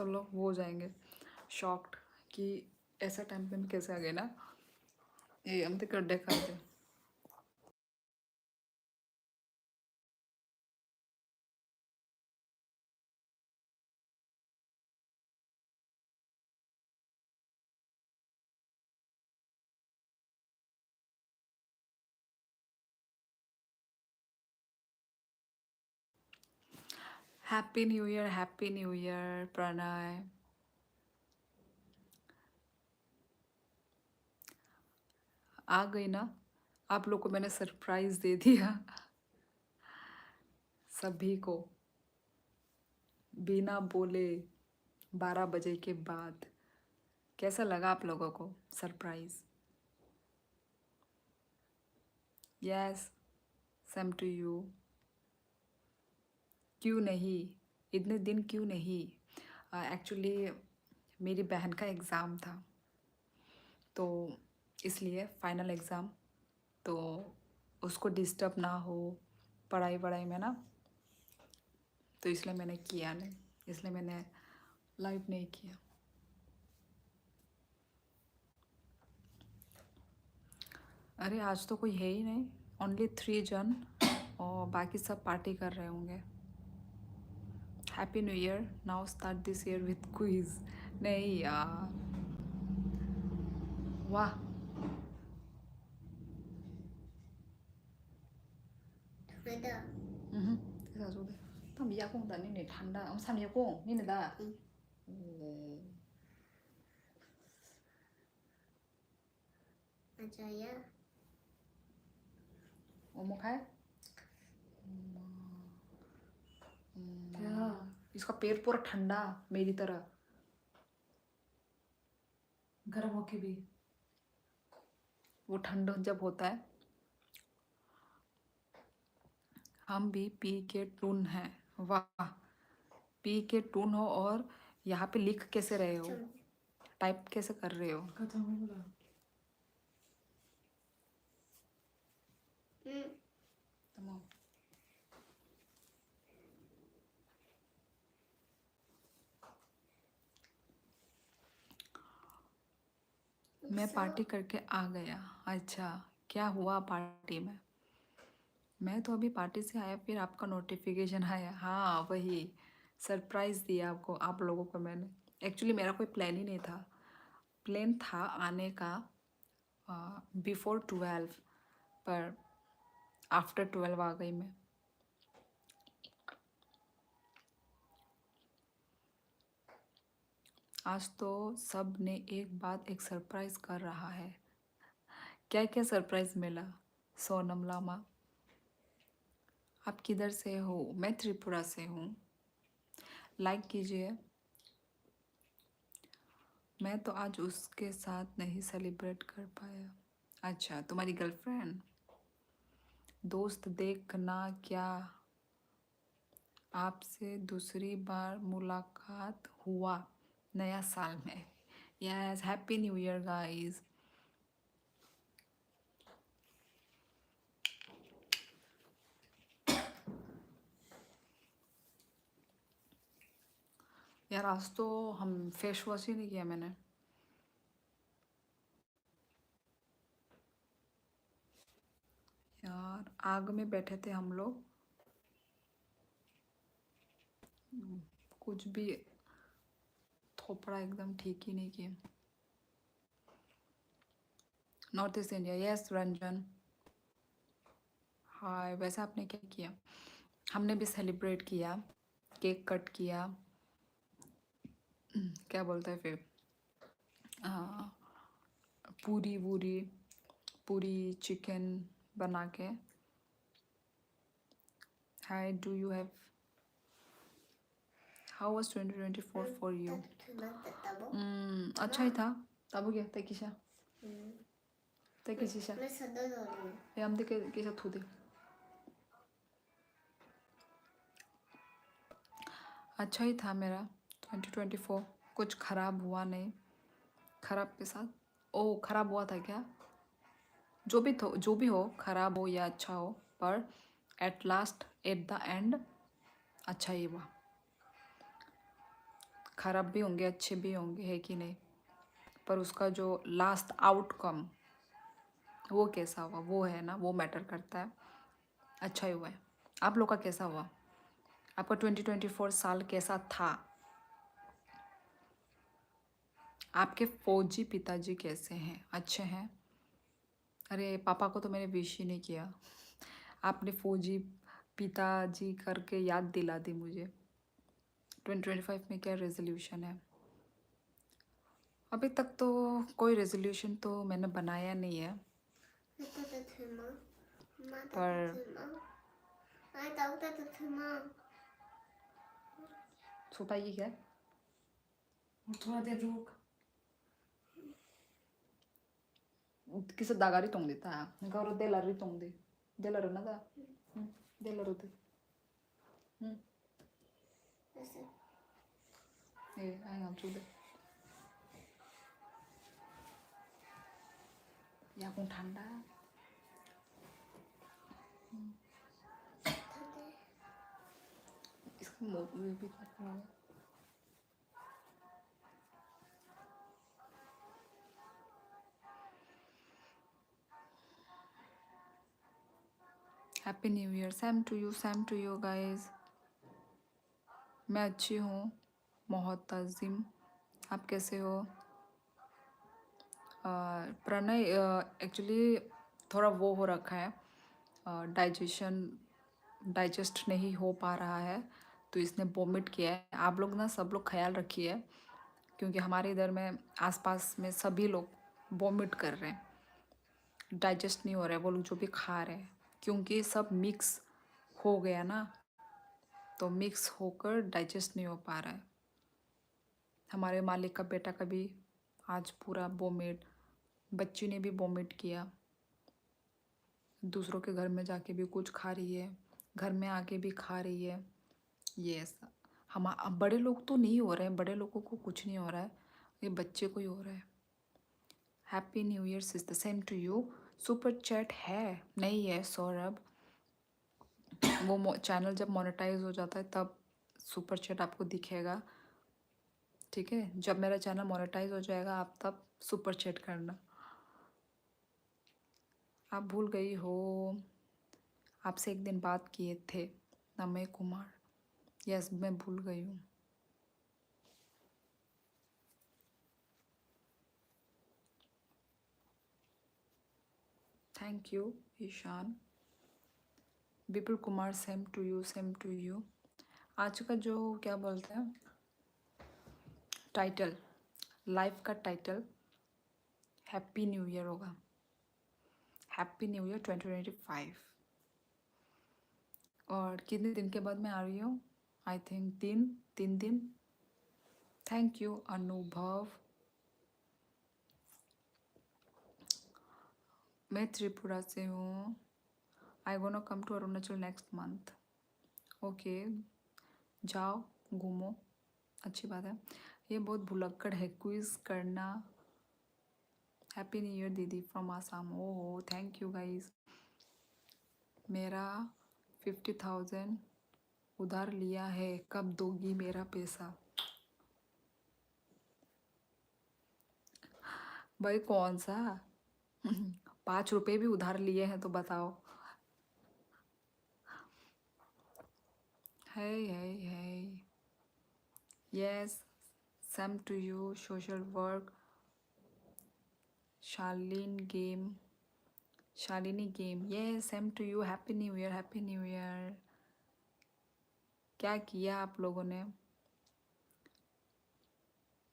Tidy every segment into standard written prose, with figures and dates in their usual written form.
सब लोग वो हो जाएंगे शॉक्ड कि ऐसा टाइम पे हम कैसे आ गए ना, ये हम तो गड्ढे खाते। Happy new year Pranay. आ गई ना, आप लोग को मैंने सरप्राइज दे दिया सभी को बिना बोले 12 बजे के बाद। कैसा लगा आप लोगों को surprise? Yes, same to you. क्यों नहीं, इतने दिन क्यों नहीं? एक्चुअली मेरी बहन का एग्ज़ाम था, तो इसलिए फाइनल एग्ज़ाम, तो उसको डिस्टर्ब ना हो पढ़ाई वढ़ाई में ना, तो इसलिए मैंने किया नहीं, इसलिए मैंने लाइव नहीं किया। अरे आज तो कोई है ही नहीं, ओनली 3 जन, और बाकी सब पार्टी कर रहे होंगे। Happy new year, now start this year with quiz. नहीं यार, वाह। 사주래. 다 미야공다 니네 단다. 삼야공 니네다. 맞아요. खाए। इसका पेट पूरा ठंडा मेरी तरह, गर्म होके भी। वो ठंड जब होता है, हम भी पी के टून हैं। वाह, पी के टून हो और यहाँ पे लिख कैसे रहे हो, टाइप कैसे कर रहे हो? तमाम। मैं पार्टी करके आ गया। अच्छा, क्या हुआ पार्टी में? मैं तो अभी पार्टी से आया, फिर आपका नोटिफिकेशन आया। हाँ वही, सरप्राइज़ दिया आपको, आप लोगों को मैंने। एक्चुअली मेरा कोई प्लान ही नहीं था, प्लान था आने का बिफोर 12, पर आफ्टर 12 आ गई मैं। आज तो सब ने एक बाद एक सरप्राइज़ कर रहा है। क्या क्या सरप्राइज़ मिला? सोनम लामा, आप किधर से हो? मैं त्रिपुरा से हूँ। लाइक कीजिए। मैं तो आज उसके साथ नहीं सेलिब्रेट कर पाया। अच्छा, तुम्हारी गर्लफ्रेंड? दोस्त देखना, क्या आपसे दूसरी बार मुलाकात हुआ नया साल में? Yes, happy new year guys. यार आज तो हम फेस वॉश ही नहीं किया मैंने। यार आग में बैठे थे हम लोग, कुछ भी थोपड़ा एकदम ठीक ही नहीं किया। North east India, yes Ranjan, hi. वैसे आपने क्या किया? हमने भी सेलिब्रेट किया, केक कट किया, क्या बोलते हैं फिर, हाँ, पूरी वूरी, पूरी चिकन बना के। Hi, do you have, how was 2024 for you? अच्छा ही था। ताबुगे तकिशा, तकिशिशा ये हम देखे किसा थू दे। अच्छा ही था मेरा 2024, कुछ खराब हुआ नहीं। खराब के साथ, ओ खराब हुआ था क्या? जो भी तो, जो भी हो, खराब हो या अच्छा हो, पर at last at the end अच्छा ही हुआ। ख़राब भी होंगे, अच्छे भी होंगे, है कि नहीं, पर उसका जो लास्ट आउटकम वो कैसा हुआ वो है ना, वो मैटर करता है। अच्छा ही हुआ है। आप लोग का कैसा हुआ? आपका 2024 साल कैसा था? आपके फौजी पिताजी कैसे हैं? अच्छे हैं? अरे पापा को तो मैंने विश ही नहीं किया, आपने फौजी पिताजी करके याद दिला दी मुझे। 2025 में क्या रेजोल्यूशन है? अभी तक तो कोई रेजोल्यूशन तो मैंने बनाया नहीं है, पर सोता क्या थोड़ा देर रुक किसे दागारी तोंग देता है गौरव देलारी तोंग दे देलारो ना दा देलारो दे ए आई हम चुदे या कौन ठंडा इसका मुंह भी खराब है। Happy new year, same to you guys. मैं अच्छी हूँ मोहतजिम, आप कैसे हो? प्रणय एक्चुअली थोड़ा वो हो रखा है, डाइजेस्ट नहीं हो पा रहा है, तो इसने वोमिट किया है। आप लोग ना सब लोग ख्याल रखिए, क्योंकि हमारे इधर में आसपास में सभी लोग वोमिट कर रहे हैं, डाइजेस्ट नहीं हो रहा है वो लोग जो भी खा रहे हैं, क्योंकि सब मिक्स हो गया ना, तो मिक्स होकर डाइजेस्ट नहीं हो पा रहा है। हमारे मालिक का बेटा का भी आज पूरा वोमिट, बच्ची ने भी वोमिट किया, दूसरों के घर में जाके भी कुछ खा रही है, घर में आके भी खा रही है। ये ऐसा हम अब बड़े लोग तो नहीं हो रहे हैं, बड़े लोगों को कुछ नहीं हो रहा है, ये बच्चे को ही हो रहा है। Happy new year sister, same to you. Super chat है नहीं है सौरभ, वो चैनल जब मोनेटाइज हो जाता है तब सुपर चैट आपको दिखेगा, ठीक है? जब मेरा चैनल मोनेटाइज हो जाएगा आप तब सुपर चैट करना। आप भूल गई हो, आपसे एक दिन बात किए थे नमय कुमार। यस मैं भूल गई हूँ। Thank you Ishan. Vipul Kumar, same to you, same to you. आज का जो क्या बोलते हैं टाइटल, लाइफ का टाइटल हैप्पी न्यू ईयर होगा। Happy new year 2025। और कितने दिन के बाद मैं आ रही हूँ? आई थिंक तीन दिन। थैंक यू अनुभव। मैं त्रिपुरा से हूँ। I gonna come to Arunachal next month. Okay जाओ घूमो, अच्छी बात है। ये बहुत भुलक्कड़ है क्विज करना। हैप्पी न्यू ईयर दीदी from Assam. Oh thank you guys. मेरा 50,000 उधार लिया है, कब दोगी मेरा पैसा? भाई कौन सा 5 रुपए भी उधार लिए हैं तो बताओ। है yes, same to you. Social work Shalini गेम, ये same to you. Happy new year, happy new year. क्या किया आप लोगों ने?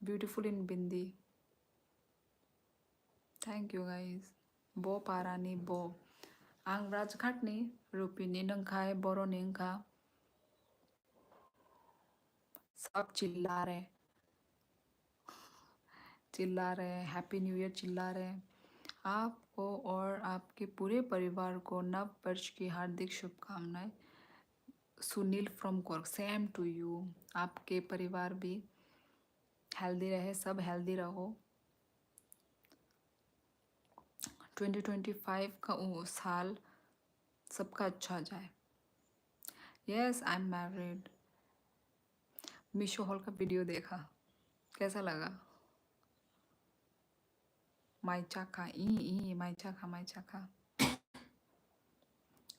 Beautiful in bindi, thank you guys. बो पारानी बो आं राजघाटनी रुपिनी नंखाय बरो निंखा। सब चिल्ला रहे हैं हैप्पी न्यू ईयर चिल्ला रहे हैं। आपको और आपके पूरे परिवार को नव वर्ष की हार्दिक शुभकामनाएं। Sunil from Cork, same to you. आपके परिवार भी हेल्दी रहे, सब हेल्दी रहो। 2025 का साल सबका अच्छा जाए। Yes I am married. Meesho hall का वीडियो देखा। कैसा लगा? माइचाखा माइचाखा।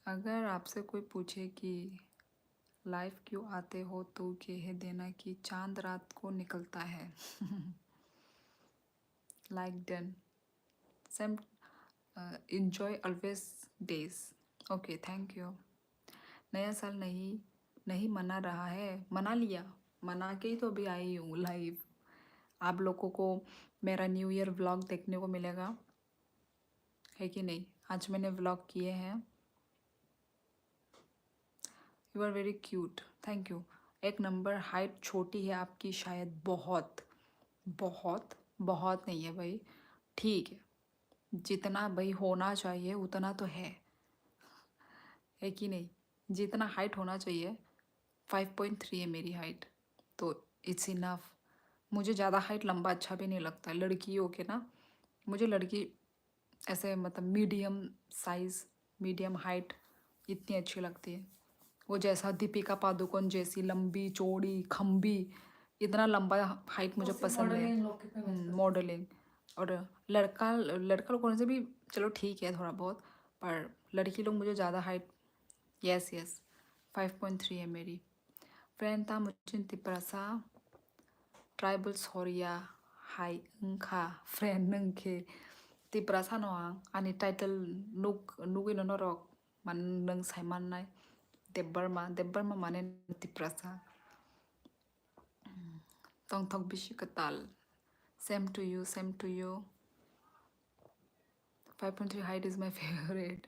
अगर आपसे कोई पूछे कि लाइव क्यों आते हो तो कह देना कि चांद रात को निकलता है। Like done same. enjoy always days। Okay thank you. नया साल नहीं मना रहा है, मना लिया, मना के ही तो अभी आई हूँ लाइव। आप लोगों को मेरा न्यू ईयर व्लॉग देखने को मिलेगा, है कि नहीं? आज मैंने व्लॉग किए हैं। You are very cute, thank you. एक नंबर हाइट छोटी है आपकी शायद, बहुत बहुत बहुत नहीं है भाई, ठीक है, जितना भाई होना चाहिए उतना तो है कि नहीं? जितना हाइट होना चाहिए, 5.3 है मेरी हाइट, तो इट्स इनफ। मुझे ज़्यादा हाइट लंबा अच्छा भी नहीं लगता, लड़कियों के ना, मुझे लड़की ऐसे मतलब मीडियम साइज़, मीडियम हाइट इतनी अच्छी लगती है। वो जैसा दीपिका पादुकोण जैसी लंबी चौड़ी खम्बी, इतना लंबा हाइट मुझे पसंद है। मॉडलिंग और लड़का लड़का लोगों से भी चलो ठीक है थोड़ा बहुत, पर लड़की लोग मुझे ज़्यादा हाइट। यस यस, 5.3 है मेरी। फ्रेंड था मुझे तिप्रसा ट्राइबल सोरिया हाई उनका फ्रेंड नंखे तिप्रसा नोआं आनी टाइटल नुगैनो नरक मान नों साइमाननाय देबबर्मा माने तिप्रसा तंथक बिशी कताल। Same to you, same to you. 5.3 height is my favourite.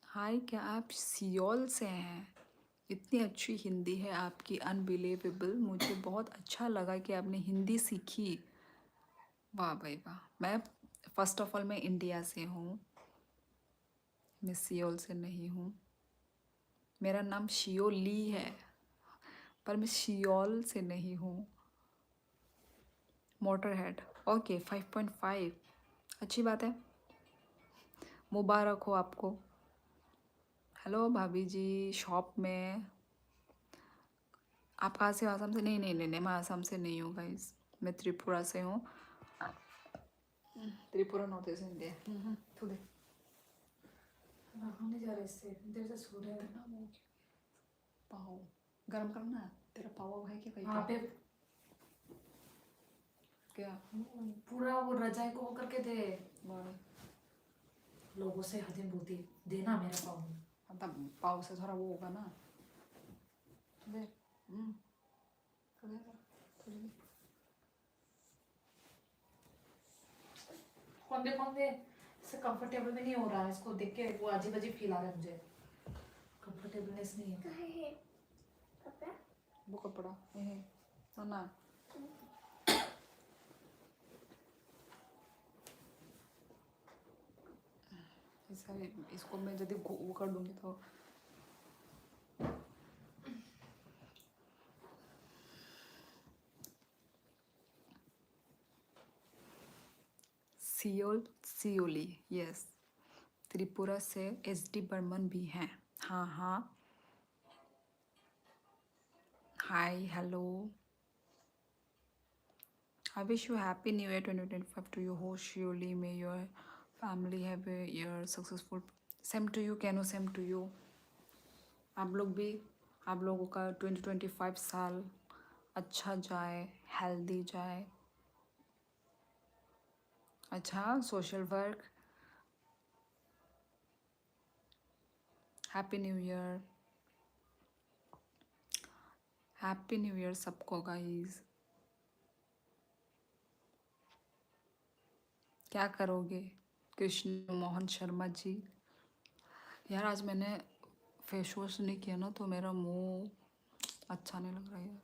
Hi, क्या आप सियोल से हैं? इतनी अच्छी हिंदी है आपकी, अनबिलीवेबल। मुझे बहुत अच्छा लगा कि आपने हिंदी सीखी। वाह भाई वाह। मैं फर्स्ट ऑफ ऑल मैं इंडिया से हूँ, मैं सियोल से नहीं हूँ। मेरा नाम शियोली है, पर मैं सियोल से नहीं हूँ। मोटर हेड, ओके 5.5, अच्छी बात है, मुबारक हो आपको। हेलो भाभी जी, शॉप में। आप कहाँ से हो? आसाम से? नहीं नहीं नहीं नहीं, मैं आसाम से नहीं हूँ गाइस, मैं त्रिपुरा से हूँ। Tripura north east India. थोड़े नहीं जा रहे इससे, देर से सो रहे हैं ना वो। पाव गरम करना है, तेरा पाव है क्या कहीं हाँ पे? क्या? पूरा वो रजाई को वो करके दे, लोगों से हदिम बोती देना मेरे पाव में। मतलब पाव से थोड़ा वो होगा ना, दे। कौन दे इससे कंफर्टेबल भी नहीं हो रहा है, इसको देख के वो अजीब अजीब फील आ रहा है मुझे, कंफर्टेबलनेस नहीं है। वो कपड़ा ना इसको मैं यदि वो कर दूंगी तो सियोली यस। त्रिपुरा से SD बर्मन भी हैं। हाँ हाँ, hi hello. I wish you happy new year 2025 to you हो Sheoli, may your family have a year successful. Same to you कैनो, सेम टू यू। आप लोग भी, आप लोगों का 2025 साल अच्छा जाए, हेल्दी जाए। अच्छा, social work, happy new year, happy new year सबको गाइस। क्या करोगे कृष्ण मोहन शर्मा जी? यार आज मैंने फेस वॉश नहीं किया ना, तो मेरा मुंह अच्छा नहीं लग रहा है।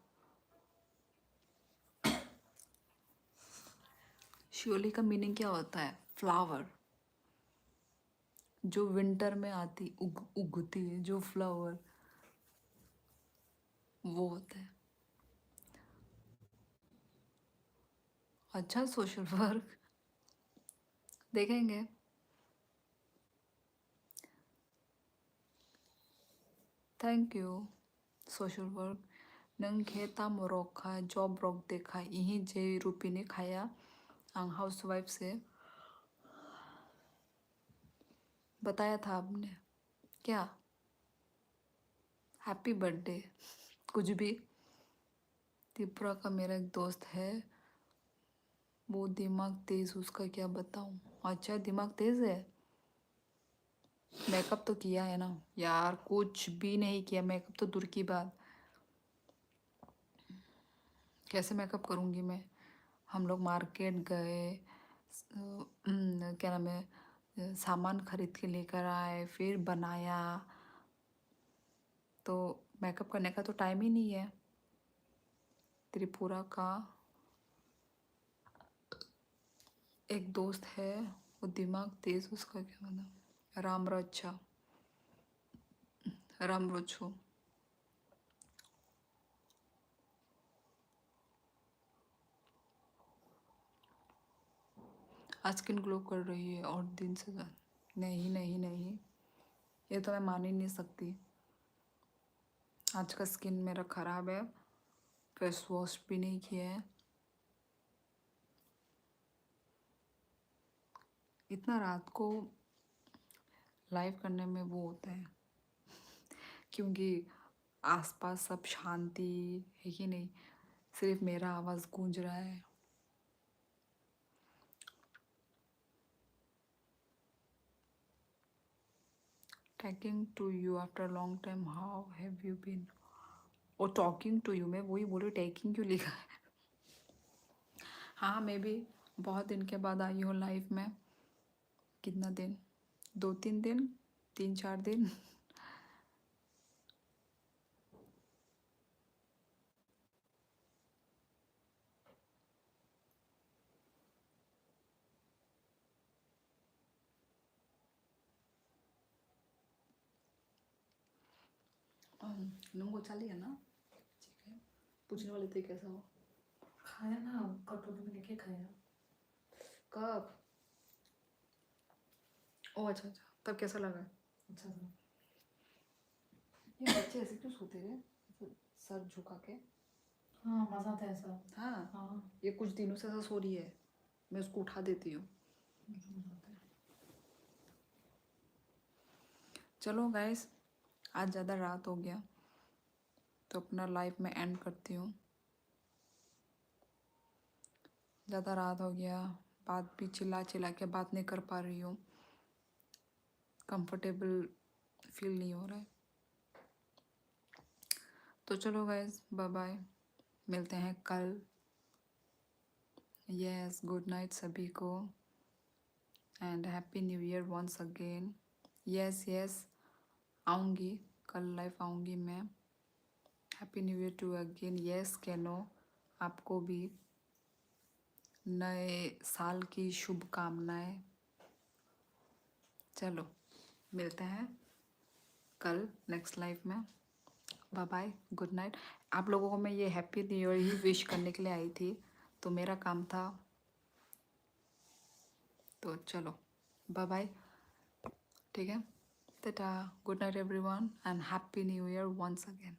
शियोली का मीनिंग क्या होता है? फ्लावर, जो विंटर में आती उगती है जो फ्लावर, वो होता है। अच्छा, सोशल वर्क देखेंगे। Thank you. सोशल वर्क नों खेता मोरक खा जॉब रॉक देखा यही जे रुपीने खाया आं हाउसवाइफ से बताया था आपने क्या हैप्पी बर्थडे कुछ भी। त्रिपुरा का मेरा एक दोस्त है वो दिमाग तेज उसका क्या बताऊं। अच्छा दिमाग तेज है। मेकअप तो किया है ना यार कुछ भी नहीं किया मेकअप तो दूर की बात। कैसे मेकअप करूंगी मैं। हम लोग मार्केट गए क्या नाम है सामान खरीद के लेकर आए फिर बनाया तो मेकअप करने का तो टाइम ही नहीं है। त्रिपुरा का एक दोस्त है वो दिमाग तेज उसका क्या मतलब राम रोचो। आज स्किन ग्लो कर रही है और दिन से ज़्यादा नहीं नहीं नहीं ये तो मैं मान ही नहीं सकती। आज का स्किन मेरा ख़राब है फेस वॉश भी नहीं किया है। इतना रात को लाइव करने में वो होता है क्योंकि आसपास सब शांति है कि नहीं सिर्फ मेरा आवाज़ गूंज रहा है। Talking to you after long time how have you been. और टॉकिंग टू यू मैं वही बोली टैकिंग क्यों लिखा है। हाँ मैं भी बहुत दिन के बाद आई हूँ लाइफ में। कितना दिन 2-3 दिन 3-4 दिन। नंगो चाली है ना ठीक है पूछने वाले थे कैसा हो। खाया ना कटोरी में लेके खाया। कब ओ अच्छा अच्छा तब कैसा लगा। अच्छा था। ये बच्चे ऐसे क्यों सोते रहे ऐसे सर झुका के। हाँ मज़ा था ऐसा। हाँ हाँ ये कुछ दिनों से ऐसा सो रही है मैं उसको उठा देती हूँ। मज़ा आता है। चलो गाइस आज ज़्यादा रात हो गया तो अपना लाइफ में एंड करती हूँ। ज़्यादा रात हो गया बात भी चिल्ला चिल्ला के बात नहीं कर पा रही हूँ। कंफर्टेबल फील नहीं हो रहा है तो चलो गाइस बाय बाय मिलते हैं कल। यस गुड नाइट सभी को and happy new year once again. Yes yes आऊँगी कल लाइफ आऊँगी मैं। Happy new year too again yes कैनो आपको भी नए साल की शुभकामनाएं। चलो मिलते हैं कल नेक्स्ट लाइफ में। Bye bye good night. आप लोगों को मैं ये हैप्पी न्यू ईयर ही विश करने के लिए आई थी तो मेरा काम था तो चलो बाय बाय ठीक है tata good night everyone and happy new year once again.